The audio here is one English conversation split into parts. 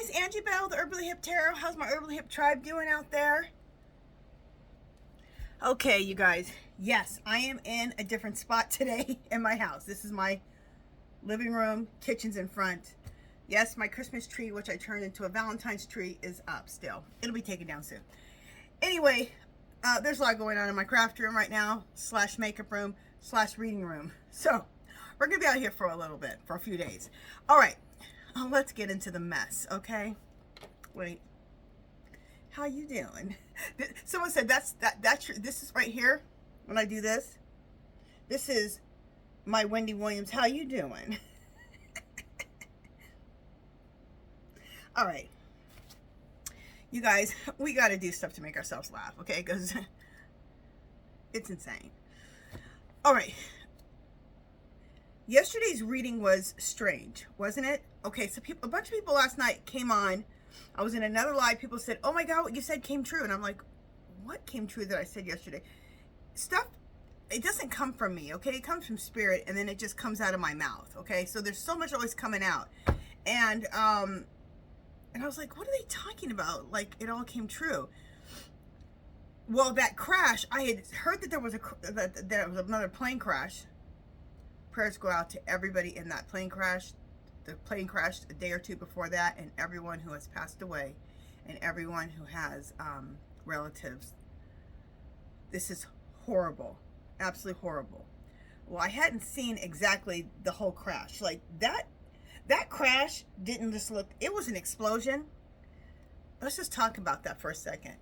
guys, Angie Bell, the Herbally Hip Tarot. How's my Herbally Hip tribe doing out there? Okay, you guys. Yes, I am in a different spot today in my house. This is my living room. Kitchen's in front. Yes, my Christmas tree, which I turned into a Valentine's tree, is up still. It'll be taken down soon. Anyway, there's a lot going on in my craft room right now, / makeup room / reading room. So, we're going to be out here for a little bit, for a few days. All right. Let's get into the mess, okay? Wait. How you doing? Someone said that's this is right here. When I do this, this is my Wendy Williams. How you doing? All right, you guys, we got to do stuff to make ourselves laugh, okay? Because it's insane. All right. Yesterday's reading was strange, wasn't it? Okay, so a bunch of people last night came on. I was in another live. People said, oh my God, what you said came true. And I'm like, what came true that I said yesterday? Stuff, it doesn't come from me, okay? It comes from spirit, and then it just comes out of my mouth, okay? So there's so much always coming out. And I was like, what are they talking about? Like, it all came true. Well, that crash, I had heard that there was another plane crash. Prayers go out to everybody in that plane crash. The plane crashed a day or two before that, and everyone who has passed away, and everyone who has relatives. This is horrible, absolutely horrible. Well, I hadn't seen exactly the whole crash. Like that crash didn't just look. It was an explosion. Let's just talk about that for a second.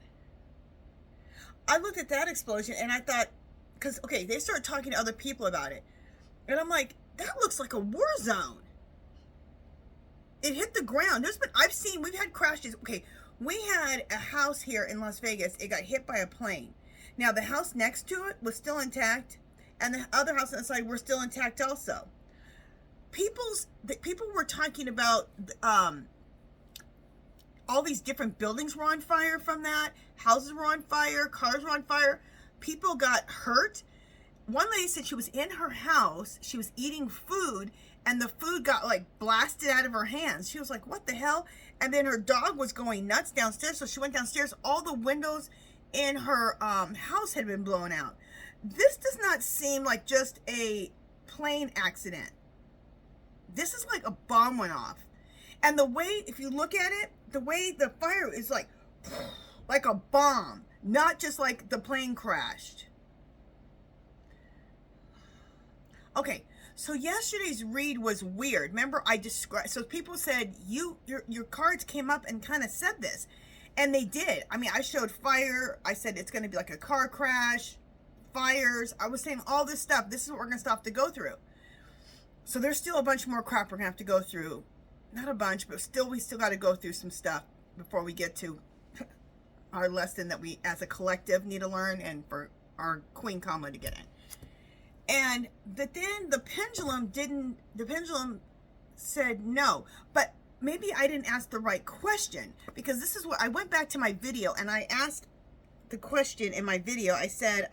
I looked at that explosion and I thought, because okay, they started talking to other people about it. And I'm like, that looks like a war zone. It hit the ground. We've had crashes. Okay, we had a house here in Las Vegas. It got hit by a plane. Now, the house next to it was still intact, and the other house on the side were still intact also. People were talking about all these different buildings were on fire from that. Houses were on fire. Cars were on fire. People got hurt. One lady said she was in her house, she was eating food, and the food got like blasted out of her hands. She was like, what the hell? And then her dog was going nuts downstairs, so she went downstairs. All the windows in her house had been blown out. This does not seem like just a plane accident. This is like a bomb went off. And the way, if you look at it, the way the fire is like a bomb, not just like the plane crashed. Okay, so yesterday's read was weird. Remember, I described, so people said, your cards came up and kind of said this. And they did. I mean, I showed fire. I said it's going to be like a car crash, fires. I was saying all this stuff. This is what we're going to have to go through. So there's still a bunch more crap we're going to have to go through. Not a bunch, but we still got to go through some stuff before we get to our lesson that we, as a collective, need to learn, and for our Queen Kamala to get in. But then the pendulum said no, but maybe I didn't ask the right question, because this is what I went back to my video and I asked the question in my video. I said,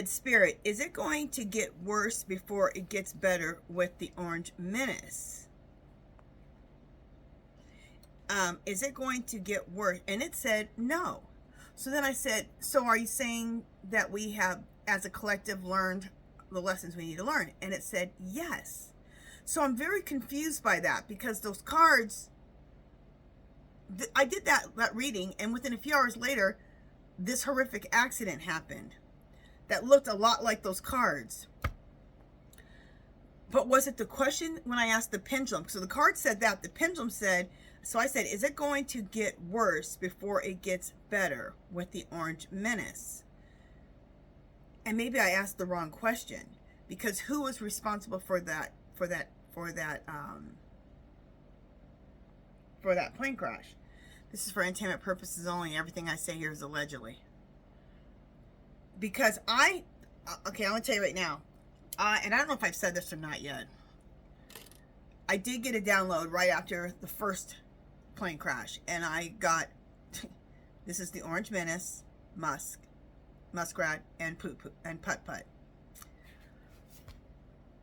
Spirit, is it going to get worse before it gets better with the Orange Menace? Is it going to get worse? And it said no. So then I said, so are you saying that we have, as a collective, learned the lessons we need to learn? And it said yes. So I'm very confused by that, because those cards, I did that reading, and within a few hours later, this horrific accident happened that looked a lot like those cards. But was it the question when I asked the pendulum? So the card said that, the pendulum said, so I said, is it going to get worse before it gets better with the Orange Menace? And maybe I asked the wrong question, because who was responsible for that plane crash? This is for entertainment purposes only. Everything I say here is allegedly. Because okay, I'm gonna tell you right now, and I don't know if I've said this or not yet. I did get a download right after the first plane crash, and I got, this is the Orange Menace, Muskrat, and Putt Putt.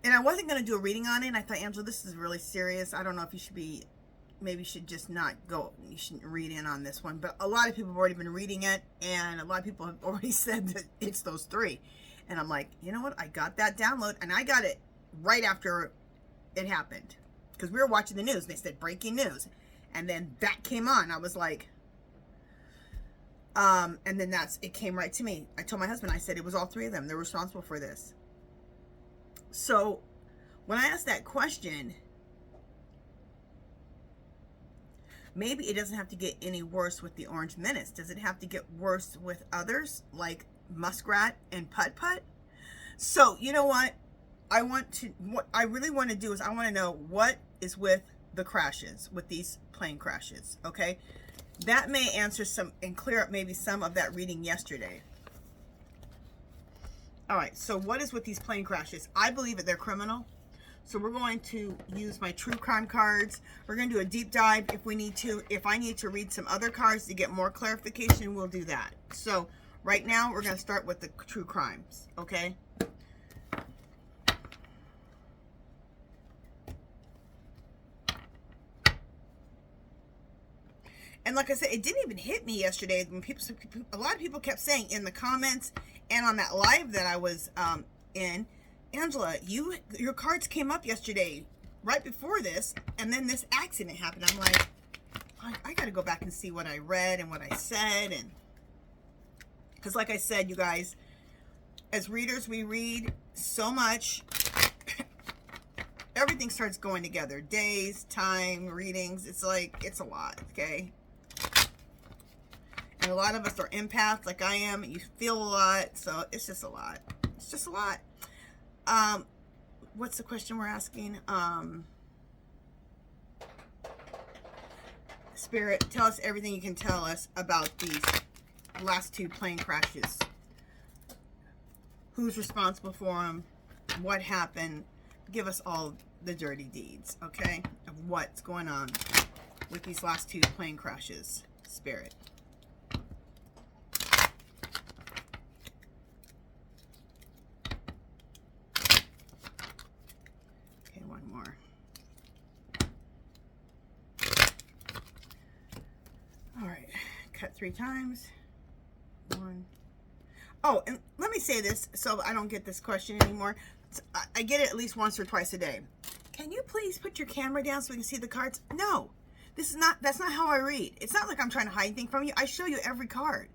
And I wasn't going to do a reading on it. And I thought, Angela, this is really serious. I don't know if you should be, maybe you should just not go. You shouldn't read in on this one. But a lot of people have already been reading it. And a lot of people have already said that it's those three. And I'm like, you know what? I got that download. And I got it right after it happened. Because we were watching the news. And they said breaking news. And then that came on. I was like, and then it came right to me. I told my husband, I said, it was all three of them. They're responsible for this. So when I asked that question, maybe it doesn't have to get any worse with the Orange Menace. Does it have to get worse with others like Muskrat and Putt Putt? So you know what? What I really want to do is I want to know what is with the crashes, with these plane crashes. Okay. That may answer some and clear up maybe some of that reading yesterday. All right, so what is with these plane crashes? I believe that they're criminal. So we're going to use my true crime cards. We're going to do a deep dive if we need to. If I need to read some other cards to get more clarification, we'll do that. So right now, we're going to start with the true crimes, okay? And like I said, it didn't even hit me yesterday when a lot of people kept saying in the comments and on that live that I was in, Angela, your cards came up yesterday right before this, and then this accident happened. I'm like, I got to go back and see what I read and what I said, and because like I said, you guys, as readers, we read so much. Everything starts going together. Days, time, readings. It's like, it's a lot, okay? And a lot of us are empaths like I am. You feel a lot, so it's just a lot. It's just a lot. What's the question we're asking? Spirit, tell us everything you can tell us about these last two plane crashes. Who's responsible for them? What happened? Give us all the dirty deeds, okay? Of what's going on with these last two plane crashes, Spirit. Okay, one more. All right, cut 3 times. 1. Oh, and let me say this so I don't get this question anymore. I get it at least once or twice a day. Can you please put your camera down so we can see the cards? No, that's not how I read. It's not like I'm trying to hide anything from you. I show you every card.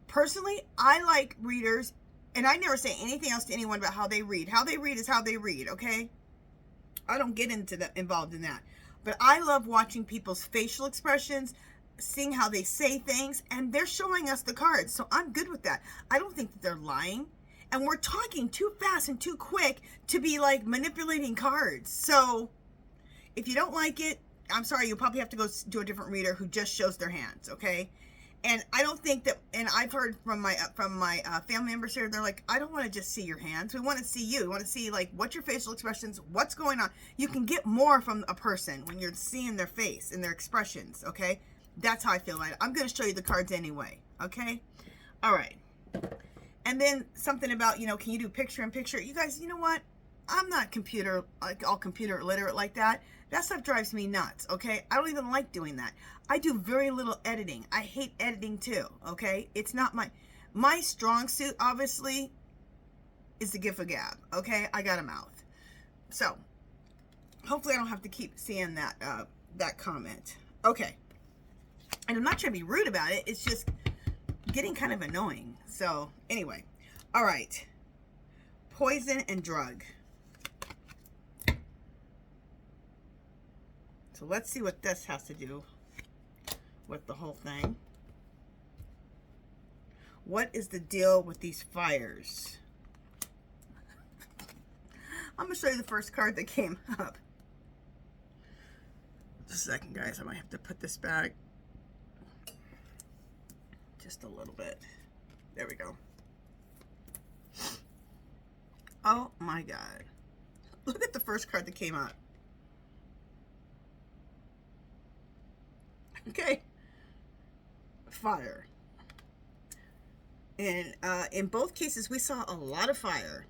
Personally, I like readers, and I never say anything else to anyone about how they read. How they read is how they read, okay? I don't get involved in that. But I love watching people's facial expressions, seeing how they say things, and they're showing us the cards. So I'm good with that. I don't think that they're lying. And we're talking too fast and too quick to be like manipulating cards. So if you don't like it, I'm sorry, you'll probably have to go do a different reader who just shows their hands, okay? And I don't think that, and I've heard from my family members here, they're like, I don't want to just see your hands. We want to see you. We want to see like what's your facial expressions, what's going on. You can get more from a person when you're seeing their face and their expressions, okay? That's how I feel like it. I'm going to show you the cards anyway, okay? All right. And then something about, can you do picture in picture? You guys, you know what? I'm not all computer literate like that. That stuff drives me nuts, okay? I don't even like doing that. I do very little editing. I hate editing too, okay? It's not my strong suit, obviously, is the gift of gab, okay? I got a mouth. So, hopefully I don't have to keep seeing that comment. Okay. And I'm not trying to be rude about it. It's just getting kind of annoying. So, anyway. All right. Poison and drug. So, let's see what this has to do with the whole thing. What is the deal with these fires? I'm going to show you the first card that came up. Just a second, guys. I might have to put this back just a little bit. There we go. Oh my God. Look at the first card that came out. Okay. Fire. And in both cases, we saw a lot of fire.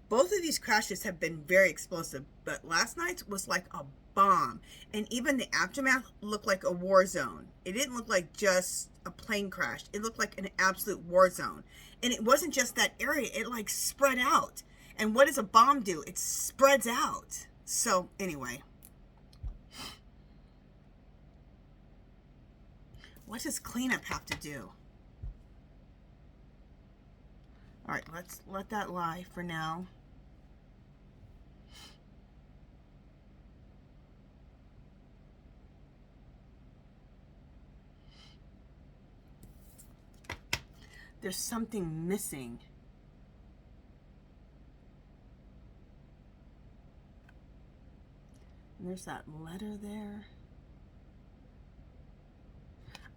Both of these crashes have been very explosive, but last night's was like a bomb. And even the aftermath looked like a war zone. It didn't look like just a plane crash. It looked like an absolute war zone. And it wasn't just that area. It like spread out. And what does a bomb do? It spreads out. So anyway. What does cleanup have to do? All right, let's let that lie for now. There's something missing. And there's that letter there.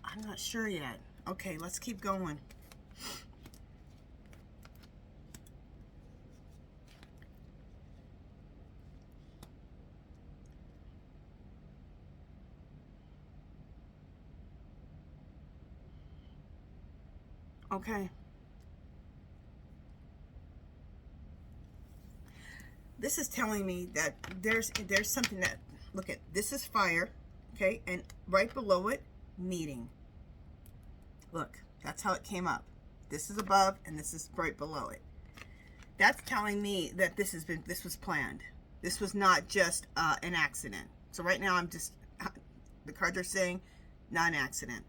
I'm not sure yet. Okay, let's keep going. Okay. This is telling me that there's something that, look at, this is fire, okay? And right below it, meeting. Look, that's how it came up. This is above and this is right below it. That's telling me that this was planned. This was not just an accident. So right now I'm just, the cards are saying not an accident,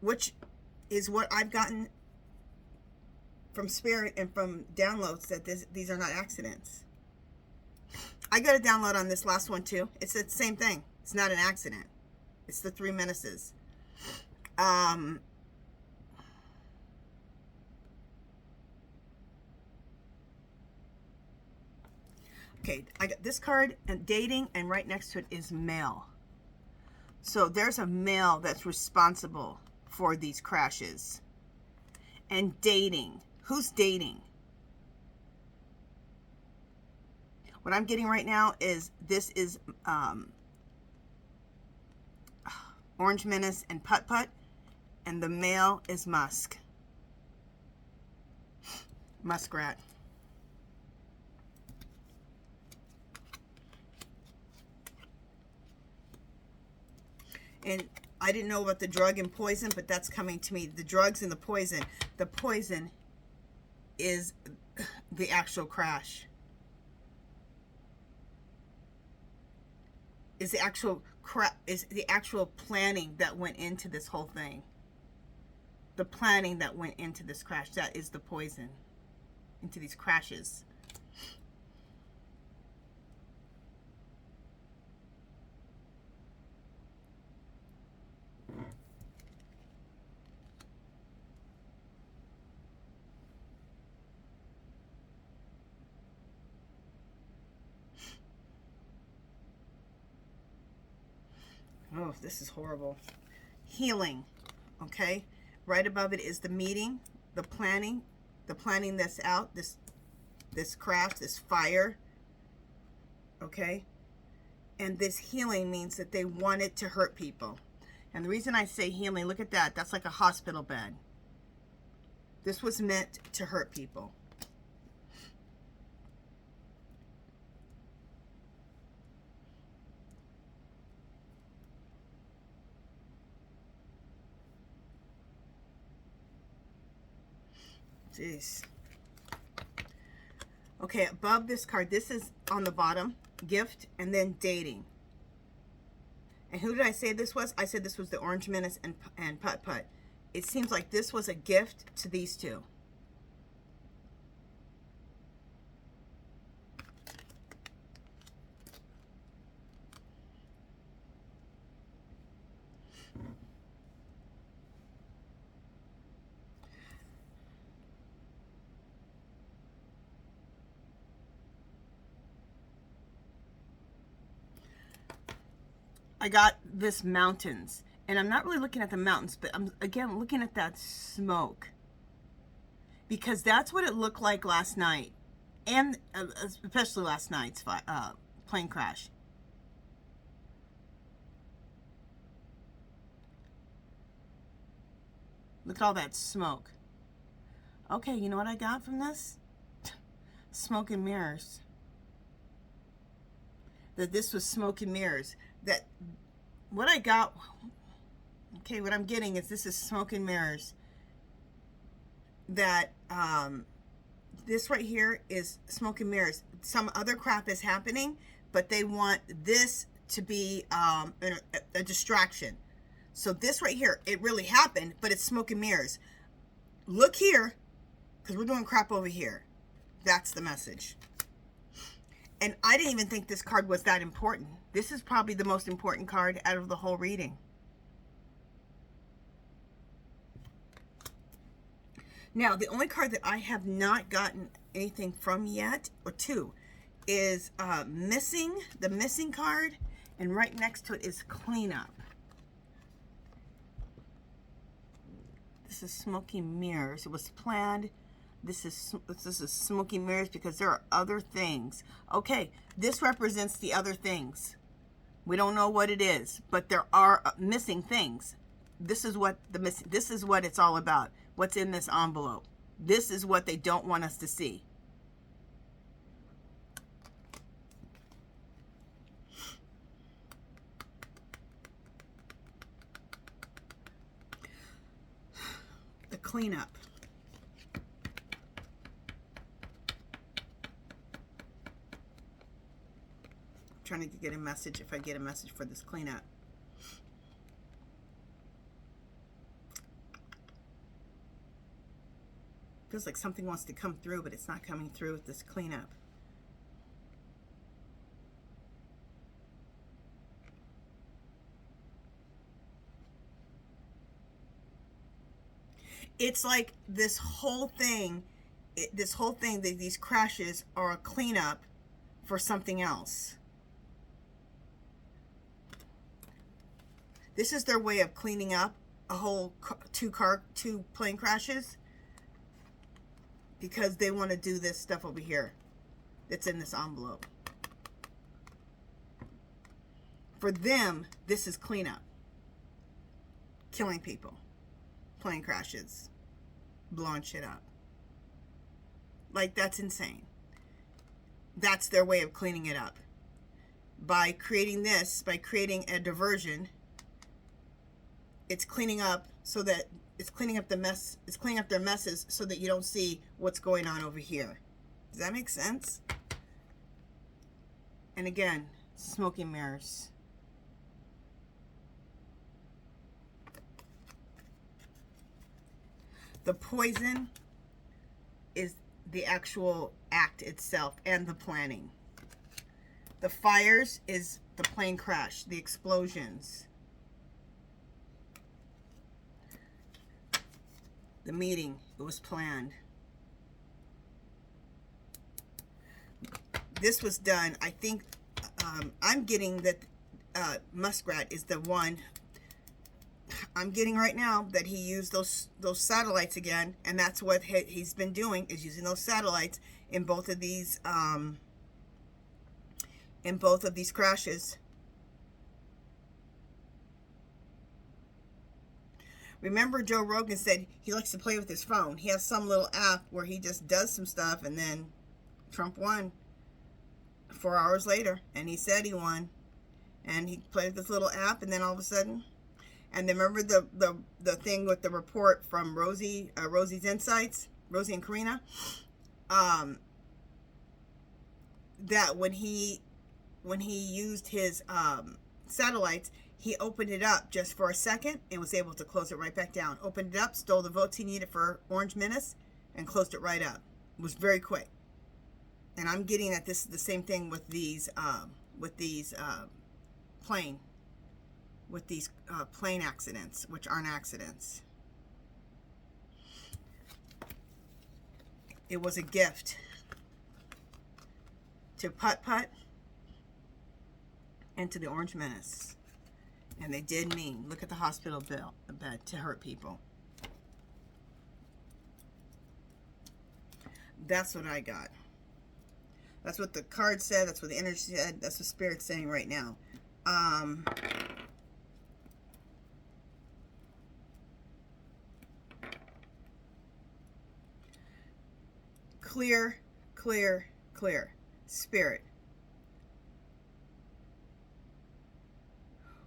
which is what I've gotten from Spirit and from downloads, that these are not accidents. I got a download on this last one too. It's the same thing. It's not an accident. It's the three menaces. Okay, I got this card and dating, and right next to it is male. So there's a male that's responsible for these crashes. And dating. Who's dating? What I'm getting right now is this is Orange Menace and Putt Putt, and the male is Musk. Muskrat. And I didn't know about the drug and poison, but that's coming to me. The drugs and the poison. The poison is the actual crash. Is the actual planning that went into this whole thing. The planning that went into this crash. That is the poison into these crashes. Oh, this is horrible. Healing, okay? Right above it is the meeting, the planning that's out, this crash, this fire, okay? And this healing means that they wanted to hurt people. And the reason I say healing, look at that. That's like a hospital bed. This was meant to hurt people. Jeez. Okay, above this card, this is on the bottom, gift, and then dating. And who did I say this was? I said this was the Orange Menace and Putt Putt. It seems like this was a gift to these two. I got this mountains, and I'm not really looking at the mountains, but I'm again looking at that smoke, because that's what it looked like last night, and especially last night's plane crash. Look at all that smoke. Okay, you know what I got from this? smoke and mirrors. That this was smoke and mirrors. That what I got, okay, what I'm getting is this is smoke and mirrors. That this right here is smoke and mirrors. Some other crap is happening, but they want this to be a distraction. So this right here, it really happened, but it's smoke and mirrors. Look here, because we're doing crap over here. That's the message. And I didn't even think this card was that important. This is probably the most important card out of the whole reading. Now, the only card that I have not gotten anything from yet, or two, is missing, the missing card, and right next to it is cleanup. This is smoky mirrors. It was planned. This is smoky mirrors because there are other things. Okay, this represents the other things. We don't know what it is, but there are missing things. This is what this is what it's all about. What's in this envelope. This is what they don't want us to see. The cleanup. I'm trying to get a message, if I get a message for this cleanup. Feels like something wants to come through, but it's not coming through with this cleanup. It's like this whole thing, these crashes are a cleanup for something else. This is their way of cleaning up a whole two plane crashes, because they want to do this stuff over here that's in this envelope. For them, this is cleanup. Killing people. Plane crashes. Blowing shit up. Like, that's insane. That's their way of cleaning it up. By creating this, by creating a diversion, it's cleaning up so that it's cleaning up the mess. It's cleaning up their messes so that you don't see what's going on over here. Does that make sense? And again, smoke and mirrors. The poison is the actual act itself and the planning. The fires is the plane crash, the explosions. The meeting, it was planned. This was done, I think, I'm getting that Muskrat is the one. I'm getting right now that he used those satellites again, and that's what he's been doing, is using those satellites in both of these crashes. Remember, Joe Rogan said he likes to play with his phone. He has some little app where he just does some stuff, and then Trump won 4 hours later, and he said he won. And he played with this little app, and then all of a sudden, and then remember the thing with the report from Rosie's Insights, Rosie and Karina, that when he used his satellites, he opened it up just for a second and was able to close it right back down. Opened it up, stole the votes he needed for Orange Menace, and closed it right up. It was very quick. And I'm getting that this is the same thing with these plane accidents, which aren't accidents. It was a gift to Putt Putt and to the Orange Menace. And they did mean, look at the hospital bed to hurt people. That's what I got. That's what the card said. That's what the energy said. That's what Spirit's saying right now. Clear clear, clear. Spirit,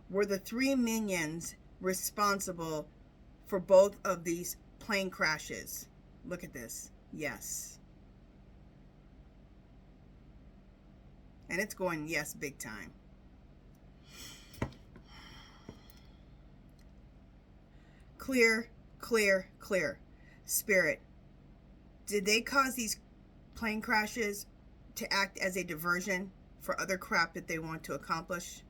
were the three minions responsible for both of these plane crashes? Look at this. Yes. And it's going yes big time. Clear, clear, clear. Spirit, did they cause these plane crashes to act as a diversion for other crap that they want to accomplish?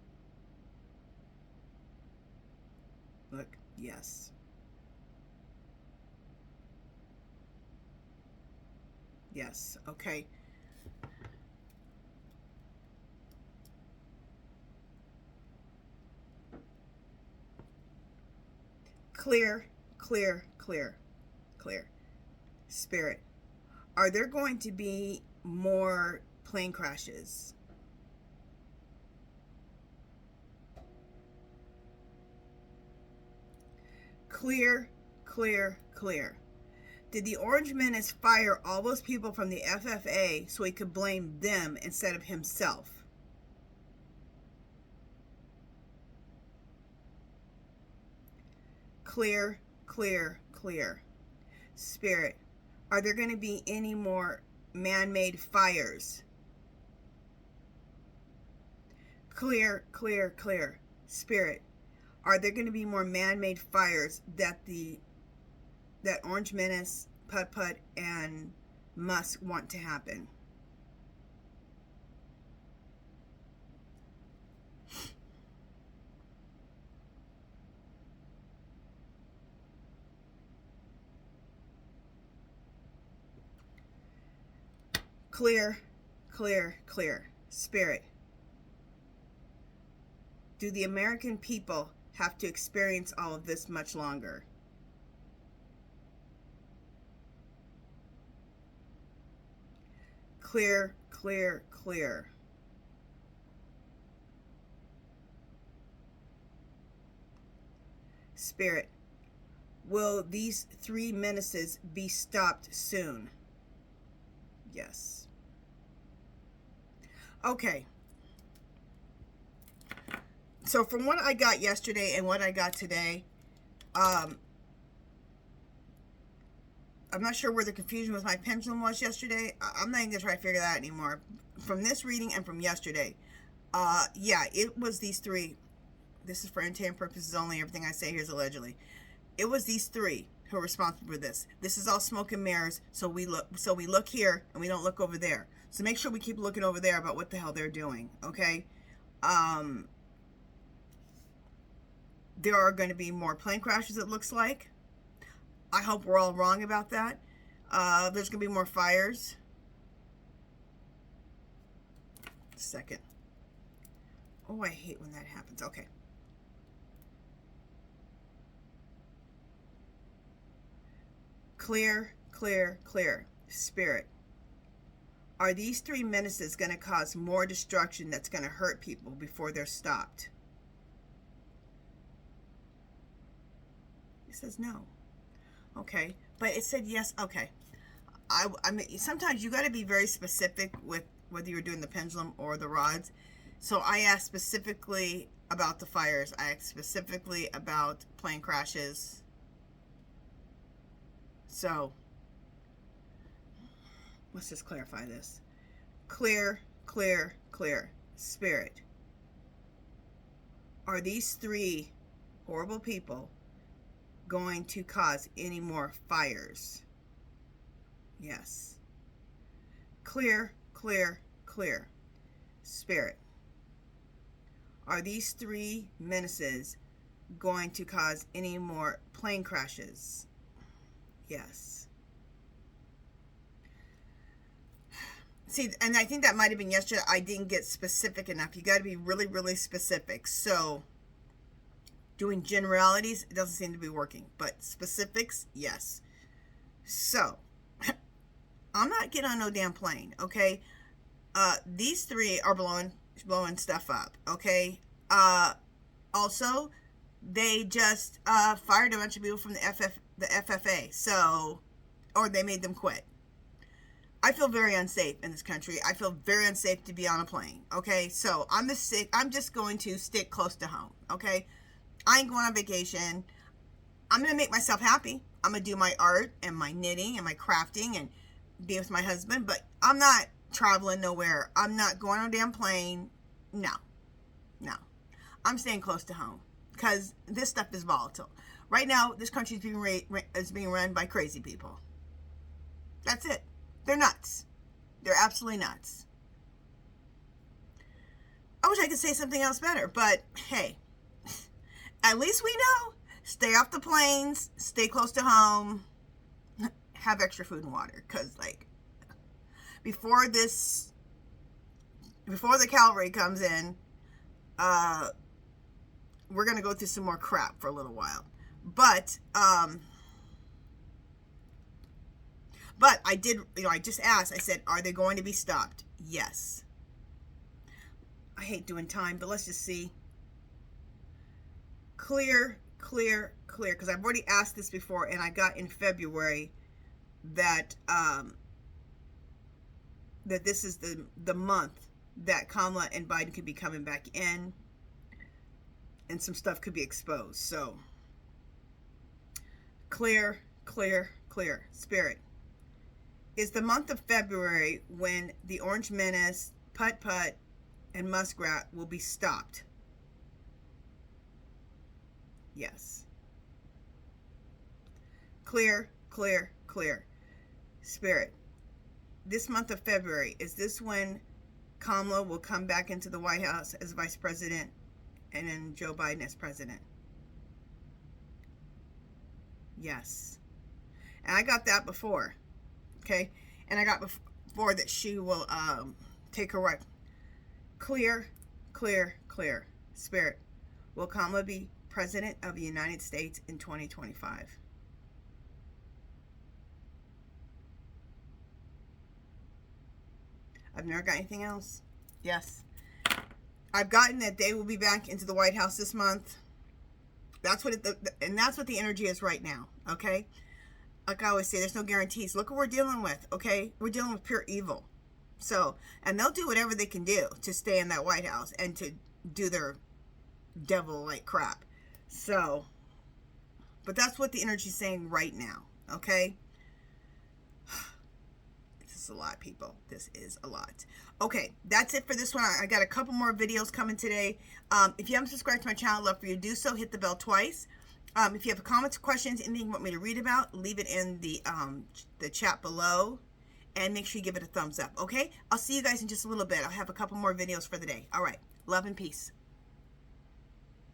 Look, yes. Yes, okay. Clear, clear, clear, clear. Spirit, are there going to be more plane crashes? Clear, clear, clear. Did the Orange Menace fire all those people from the FFA so he could blame them instead of himself? Clear, clear, clear. Spirit, are there going to be any more man-made fires? Clear, clear, clear. Spirit, are there going to be more man-made fires that Orange Menace, Put, and Musk want to happen? Clear, clear, clear. Spirit, do the American people have to experience all of this much longer? Clear, clear, clear. Spirit, will these three menaces be stopped soon? Yes. Okay. So from what I got yesterday and what I got today, I'm not sure where the confusion with my pendulum was yesterday. I'm not even going to try to figure that out anymore. From this reading and from yesterday, yeah, it was these three. This is for entertainment purposes only. Everything I say here is allegedly. It was these three who are responsible for this. This is all smoke and mirrors. So we look here and we don't look over there. So make sure we keep looking over there about what the hell they're doing. Okay. There are going to be more plane crashes, it looks like. I hope we're all wrong about that. There's going to be more fires. Second. Oh, I hate when that happens. Okay. Clear, clear, clear. Spirit, are these three menaces going to cause more destruction that's going to hurt people before they're stopped? It says no. Okay, but it said yes. Okay. I mean, sometimes you got to be very specific with whether you're doing the pendulum or the rods. So I asked specifically about the fires. I asked specifically about plane crashes. So let's just clarify this. Clear, clear, clear. Spirit, are these three horrible people going to cause any more fires? Yes. Clear, clear, clear. Spirit, are these three menaces going to cause any more plane crashes? Yes. See, and I think that might have been yesterday. I didn't get specific enough. You got to be really, really specific. So doing generalities, it doesn't seem to be working. But specifics, yes. So I'm not getting on no damn plane, okay? These three are blowing stuff up, okay? Also, they just fired a bunch of people from the FFA, so, or they made them quit. I feel very unsafe in this country. I feel very unsafe to be on a plane. Okay, so I'm just going to stick close to home. Okay, I ain't going on vacation. I'm gonna make myself happy. I'm gonna do my art and my knitting and my crafting and be with my husband. But I'm not traveling nowhere. I'm not going on a damn plane. No, no. I'm staying close to home because this stuff is volatile. Right now, this country is being run by crazy people. That's it. They're nuts. They're absolutely nuts. I wish I could say something else better, but hey, at least we know. Stay off the planes, stay close to home, have extra food and water. Because, like, before the cavalry comes in, we're going to go through some more crap for a little while. But I did, I just asked, I said, are they going to be stopped? Yes. I hate doing time, but let's just see. Clear, because I've already asked this before, and I got in February that that this is the month that Kamala and Biden could be coming back in, and some stuff could be exposed. So, clear. Spirit. Is the month of February when the Orange Menace, Putt-Putt, and Muskrat will be stopped? Yes. Clear. Spirit. This month of February, is this when Kamala will come back into the White House as Vice President and then Joe Biden as President? Yes. And I got that before. Okay? And I got before that she will take her right. Clear. Spirit. Will Kamala be President of the United States in 2025? I've never got anything else. Yes. I've gotten that they will be back into the White House this month. That's what and that's what the energy is right now. Okay? Like I always say, there's no guarantees. Look what we're dealing with. Okay? We're dealing with pure evil. So, and they'll do whatever they can do to stay in that White House and to do their devil-like crap. So, but that's what the energy is saying right now. Okay? This is a lot, people. This is a lot. Okay, that's it for this one. I got a couple more videos coming today. If you haven't subscribed to my channel, I'd love for you to do so. Hit the bell twice. If you have comments, questions, anything you want me to read about, leave it in the chat below. And make sure you give it a thumbs up, okay? I'll see you guys in just a little bit. I'll have a couple more videos for the day. All right. Love and peace.